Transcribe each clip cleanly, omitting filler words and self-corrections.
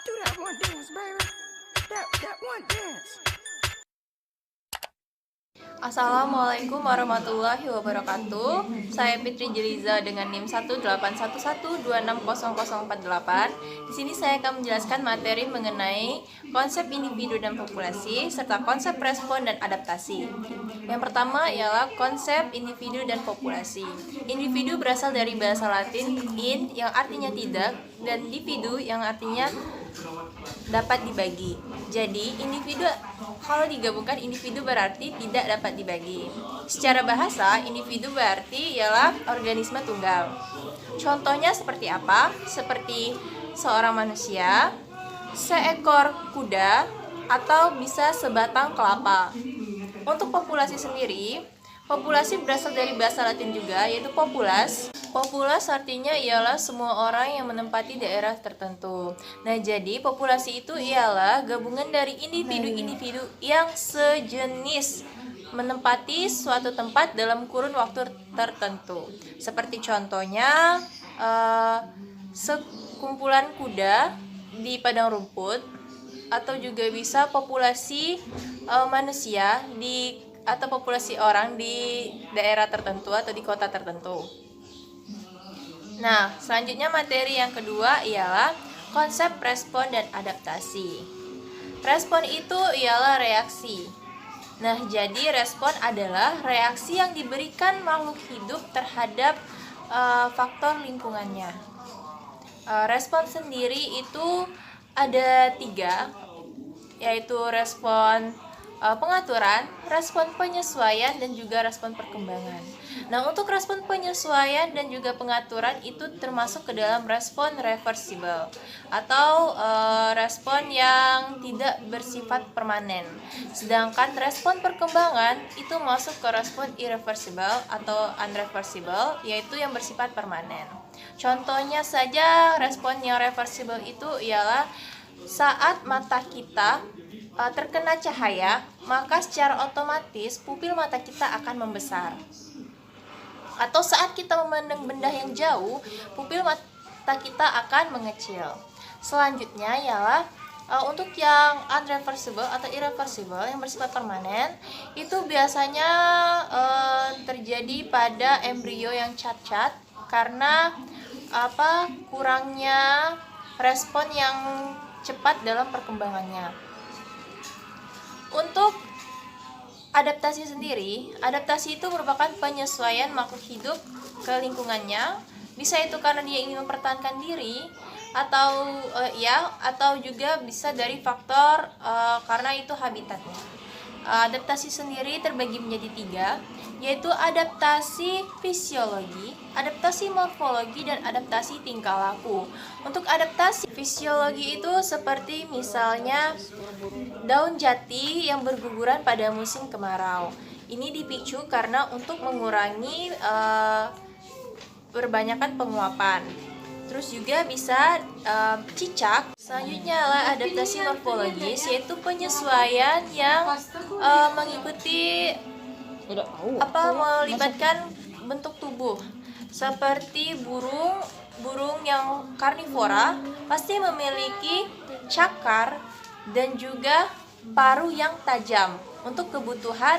Do that one dance, baby. That one dance. Assalamualaikum warahmatullahi wabarakatuh. Saya Fitri Jeliza dengan NIM 18112600048. Di sini saya akan menjelaskan materi mengenai konsep individu dan populasi serta konsep respon dan adaptasi. Yang pertama ialah konsep individu dan populasi. Individu berasal dari bahasa Latin in yang artinya tidak dan dividu yang artinya dapat dibagi. Jadi, individu kalau digabungkan individu berarti tidak dapat dibagi. Secara bahasa, individu berarti ialah organisme tunggal. Contohnya seperti apa? Seperti seorang manusia, seekor kuda, atau bisa sebatang kelapa. Untuk populasi sendiri, populasi berasal dari bahasa Latin juga, yaitu populas. Populas artinya ialah semua orang yang menempati daerah tertentu. Nah, jadi populasi itu ialah gabungan dari individu-individu yang sejenis menempati suatu tempat dalam kurun waktu tertentu. Seperti contohnya, sekumpulan kuda di padang rumput, atau juga bisa populasi manusia atau populasi orang di daerah tertentu atau di kota tertentu. Nah, selanjutnya materi yang kedua ialah konsep respon dan adaptasi. Respon itu ialah reaksi. Nah, jadi respon adalah reaksi yang diberikan makhluk hidup terhadap faktor lingkungannya. Respon sendiri itu ada 3, yaitu respon pengaturan, respon penyesuaian, dan juga respon perkembangan. Nah, untuk respon penyesuaian dan juga pengaturan itu termasuk ke dalam respon reversible atau respon yang tidak bersifat permanen. Sedangkan respon perkembangan itu masuk ke respon irreversible atau unreversible, yaitu yang bersifat permanen. Contohnya saja respon yang reversible itu ialah saat mata kita terkena cahaya, maka secara otomatis pupil mata kita akan membesar. Atau saat kita memandang benda yang jauh, pupil mata kita akan mengecil. Selanjutnya ialah untuk yang unreversible atau irreversible yang bersifat permanen, itu biasanya terjadi pada embrio yang cacat karena kurangnya respon yang cepat dalam perkembangannya. Untuk adaptasi sendiri, adaptasi itu merupakan penyesuaian makhluk hidup ke lingkungannya. Bisa itu karena dia ingin mempertahankan diri atau juga bisa dari faktor karena itu habitatnya. Adaptasi sendiri terbagi menjadi 3, yaitu adaptasi fisiologi, adaptasi morfologi, dan adaptasi tingkah laku. Untuk adaptasi fisiologi itu seperti misalnya daun jati yang berguguran pada musim kemarau. Ini dipicu karena untuk mengurangi perbanyakan penguapan. Terus juga bisa cicak. Selanjutnya adalah adaptasi morfologis, yaitu penyesuaian yang mengikuti melibatkan bentuk tubuh. Seperti burung yang karnivora pasti memiliki cakar dan juga paruh yang tajam untuk kebutuhan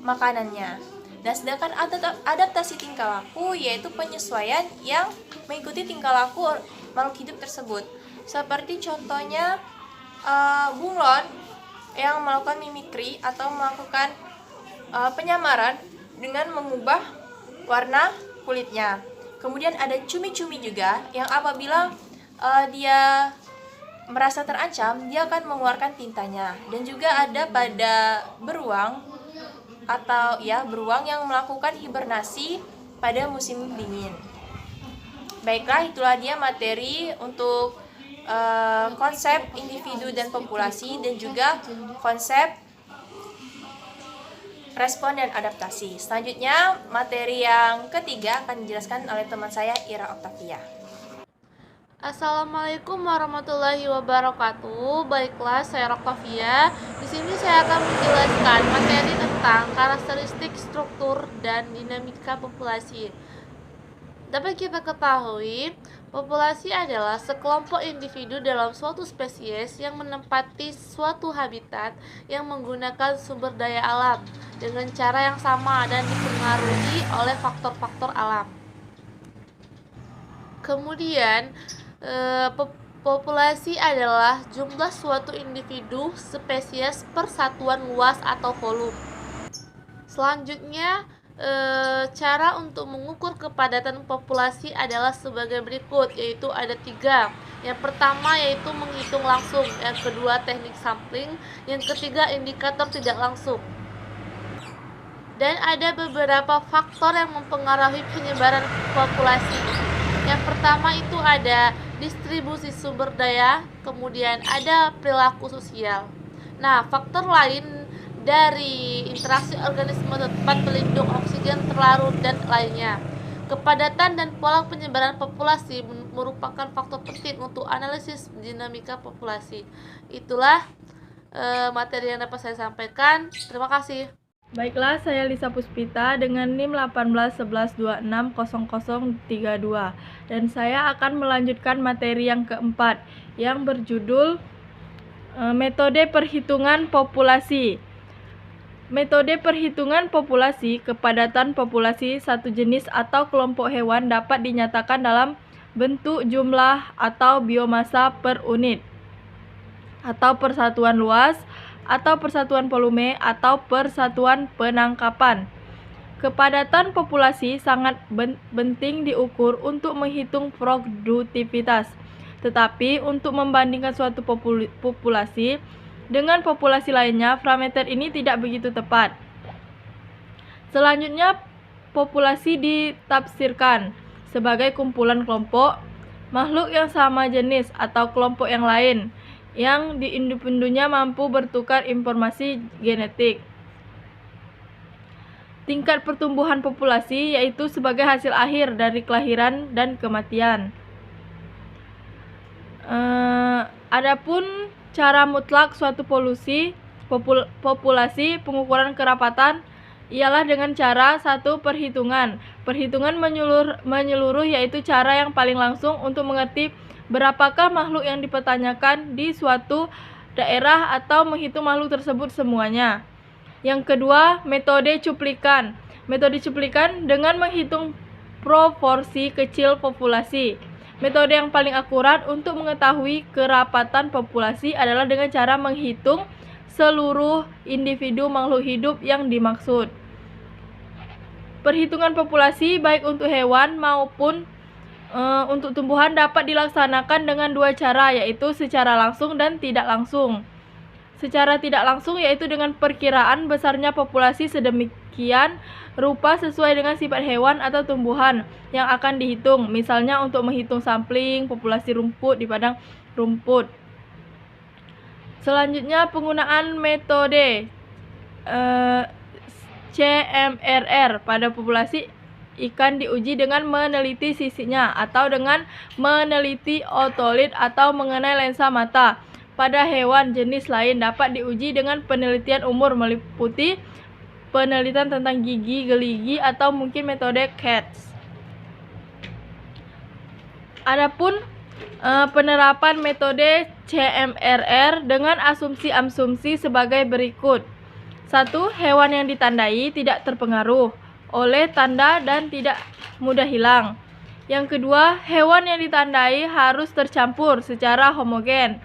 makanannya. Nah, sedangkan adaptasi tingkah laku yaitu penyesuaian yang mengikuti tingkah laku makhluk hidup tersebut. Seperti contohnya bunglon yang melakukan mimikri atau melakukan penyamaran dengan mengubah warna kulitnya. Kemudian ada cumi-cumi juga yang apabila dia merasa terancam, dia akan mengeluarkan tintanya. Dan juga ada pada beruang beruang yang melakukan hibernasi pada musim dingin. Baiklah, itulah dia materi untuk konsep individu dan populasi dan juga konsep respon dan adaptasi. Selanjutnya, materi yang ketiga akan dijelaskan oleh teman saya, Ira Octavia. Assalamualaikum warahmatullahi wabarakatuh. Baiklah, saya Octavia. Di sini saya akan menjelaskan materi tentang karakteristik struktur dan dinamika populasi. Dapat kita ketahui, Populasi adalah sekelompok individu dalam suatu spesies yang menempati suatu habitat yang menggunakan sumber daya alam dengan cara yang sama dan dipengaruhi oleh faktor-faktor alam. Kemudian, populasi adalah jumlah suatu individu, spesies per satuan luas atau volume. Selanjutnya, cara untuk mengukur kepadatan populasi adalah sebagai berikut, yaitu ada 3. Yang pertama yaitu menghitung langsung, yang kedua teknik sampling, yang ketiga indikator tidak langsung. Dan ada beberapa faktor yang mempengaruhi penyebaran populasi. Yang pertama itu ada distribusi sumber daya, kemudian ada perilaku sosial. Nah, faktor lain dari interaksi organisme tempat pelindung oksigen terlarut dan lainnya. Kepadatan dan pola penyebaran populasi merupakan faktor penting untuk analisis dinamika populasi. Itulah materi yang dapat saya sampaikan. Terima kasih. Baiklah, saya Lisa Puspita dengan NIM 1811260032 dan saya akan melanjutkan materi yang keempat yang berjudul metode perhitungan populasi. Metode perhitungan populasi, kepadatan populasi satu jenis atau kelompok hewan dapat dinyatakan dalam bentuk jumlah atau biomasa per unit, atau persatuan luas, atau persatuan volume, atau persatuan penangkapan. Kepadatan populasi sangat penting diukur untuk menghitung produktivitas, tetapi untuk membandingkan suatu populasi dengan populasi lainnya, parameter ini tidak begitu tepat. Selanjutnya, populasi ditafsirkan sebagai kumpulan kelompok makhluk yang sama jenis atau kelompok yang lain yang di individunya mampu bertukar informasi genetik. Tingkat pertumbuhan populasi yaitu sebagai hasil akhir dari kelahiran dan kematian. Adapun cara mutlak suatu populasi pengukuran kerapatan ialah dengan cara satu perhitungan. Perhitungan menyeluruh yaitu cara yang paling langsung untuk mengerti berapakah makhluk yang dipertanyakan di suatu daerah atau menghitung makhluk tersebut semuanya. Yang kedua, metode cuplikan. Metode cuplikan dengan menghitung proporsi kecil populasi. Metode yang paling akurat untuk mengetahui kerapatan populasi adalah dengan cara menghitung seluruh individu makhluk hidup yang dimaksud. Perhitungan populasi baik untuk hewan maupun untuk tumbuhan dapat dilaksanakan dengan dua cara, yaitu secara langsung dan tidak langsung. Secara tidak langsung yaitu dengan perkiraan besarnya populasi sedemikian rupa sesuai dengan sifat hewan atau tumbuhan yang akan dihitung. Misalnya untuk menghitung sampling populasi rumput di padang rumput. Selanjutnya penggunaan metode CMRR pada populasi ikan diuji dengan meneliti sisinya atau dengan meneliti otolit atau mengenai lensa mata. Pada hewan jenis lain dapat diuji dengan penelitian umur meliputi penelitian tentang gigi, geligi, atau mungkin metode CATS. Adapun penerapan metode CMRR dengan asumsi-asumsi sebagai berikut. 1. Hewan yang ditandai tidak terpengaruh oleh tanda dan tidak mudah hilang. Yang kedua, hewan yang ditandai harus tercampur secara homogen.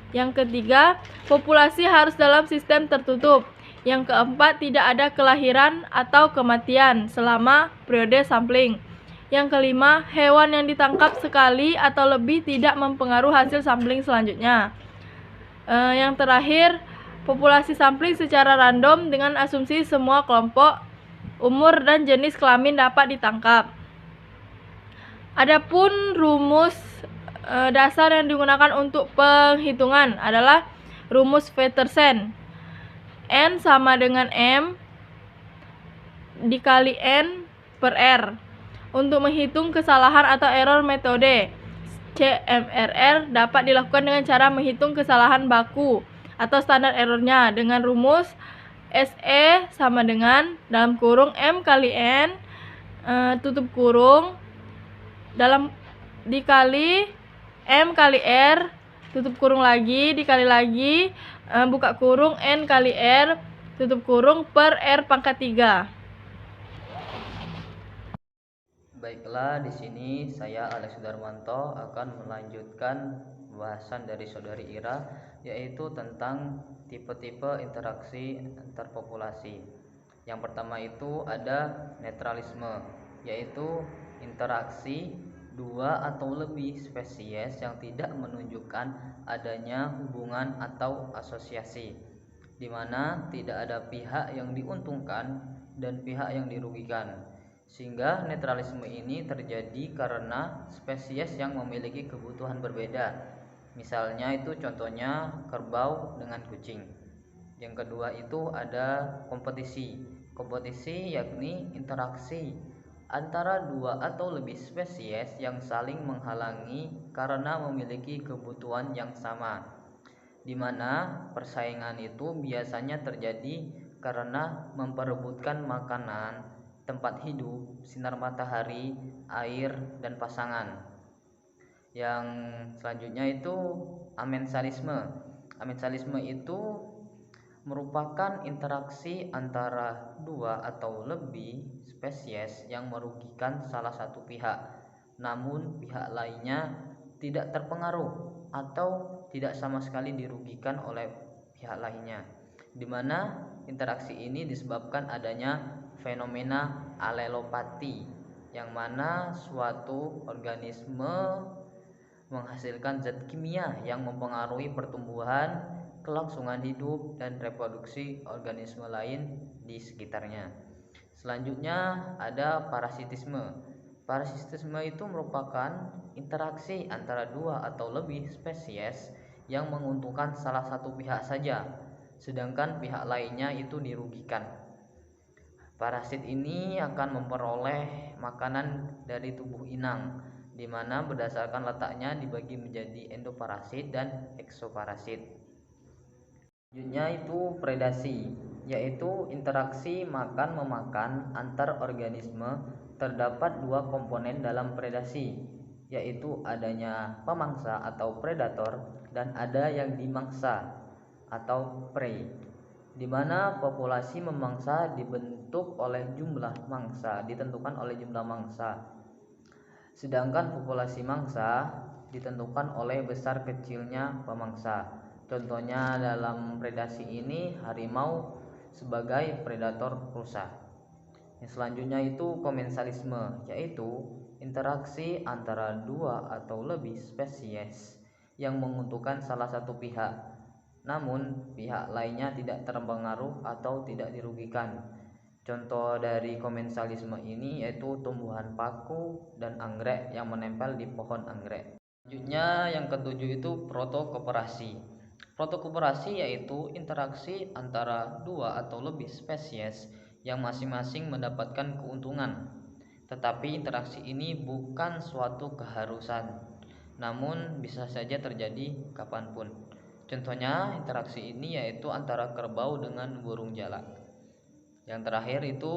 Yang ketiga, populasi harus dalam sistem tertutup. Yang keempat, tidak ada kelahiran atau kematian selama periode sampling. Yang kelima, hewan yang ditangkap sekali atau lebih tidak mempengaruhi hasil sampling selanjutnya. Yang terakhir, populasi sampling secara random dengan asumsi semua kelompok, umur dan jenis kelamin dapat ditangkap. Adapun rumus dasar yang digunakan untuk penghitungan adalah rumus Petersen. N sama dengan M dikali N per R. Untuk menghitung kesalahan atau error, metode CMRR dapat dilakukan dengan cara menghitung kesalahan baku atau standar errornya dengan rumus SE sama dengan dalam kurung M kali N tutup kurung dalam dikali M kali R, tutup kurung lagi, dikali lagi, buka kurung N kali R, tutup kurung per R pangkat 3. Baiklah, di sini saya Alex Darmanto akan melanjutkan bahasan dari saudari Ira, yaitu tentang tipe-tipe interaksi antar populasi. Yang pertama itu ada netralisme, yaitu interaksi dua atau lebih spesies yang tidak menunjukkan adanya hubungan atau asosiasi, di mana tidak ada pihak yang diuntungkan dan pihak yang dirugikan. Sehingga netralisme ini terjadi karena spesies yang memiliki kebutuhan berbeda. Misalnya itu contohnya kerbau dengan kucing. Yang kedua itu ada kompetisi. Kompetisi yakni interaksi antara dua atau lebih spesies yang saling menghalangi karena memiliki kebutuhan yang sama, di mana persaingan itu biasanya terjadi karena memperebutkan makanan, tempat hidup, sinar matahari, air, dan pasangan. Yang selanjutnya itu amensalisme. Amensalisme itu merupakan interaksi antara dua atau lebih spesies yang merugikan salah satu pihak, namun pihak lainnya tidak terpengaruh atau tidak sama sekali dirugikan oleh pihak lainnya, di mana interaksi ini disebabkan adanya fenomena alelopati, yang mana suatu organisme menghasilkan zat kimia yang mempengaruhi pertumbuhan, kelangsungan hidup, dan reproduksi organisme lain di sekitarnya. Selanjutnya ada parasitisme. Parasitisme itu merupakan interaksi antara dua atau lebih spesies yang menguntungkan salah satu pihak saja, sedangkan pihak lainnya itu dirugikan. Parasit ini akan memperoleh makanan dari tubuh inang, di mana berdasarkan letaknya dibagi menjadi endoparasit dan eksoparasit. Selanjutnya itu predasi, yaitu interaksi makan-memakan antar organisme. Terdapat dua komponen dalam predasi, yaitu adanya pemangsa atau predator dan ada yang dimangsa atau prey, di mana populasi memangsa ditentukan oleh jumlah mangsa, sedangkan populasi mangsa ditentukan oleh besar kecilnya pemangsa. Contohnya dalam predasi ini harimau sebagai predator rusa. Yang selanjutnya itu komensalisme, yaitu interaksi antara dua atau lebih spesies yang menguntungkan salah satu pihak, namun pihak lainnya tidak terpengaruh atau tidak dirugikan. Contoh dari komensalisme ini yaitu tumbuhan paku dan anggrek yang menempel di pohon anggrek. Selanjutnya yang ketujuh itu protokooperasi. Protokooperasi yaitu interaksi antara dua atau lebih spesies yang masing-masing mendapatkan keuntungan, tetapi interaksi ini bukan suatu keharusan, namun bisa saja terjadi kapanpun. Contohnya interaksi ini yaitu antara kerbau dengan burung jalak. Yang terakhir itu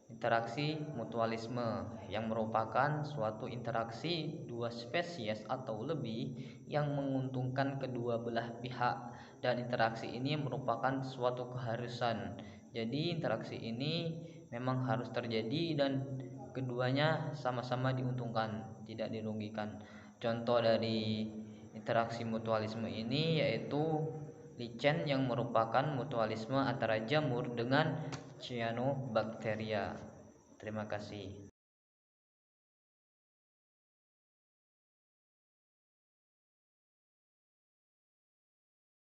interaksi mutualisme, yang merupakan suatu interaksi dua spesies atau lebih yang menguntungkan kedua belah pihak, dan interaksi ini merupakan suatu keharusan. Jadi interaksi ini memang harus terjadi dan keduanya sama-sama diuntungkan, tidak dirugikan. Contoh dari interaksi mutualisme ini yaitu lichen yang merupakan mutualisme antara jamur dengan cyanobacteria. Terima kasih.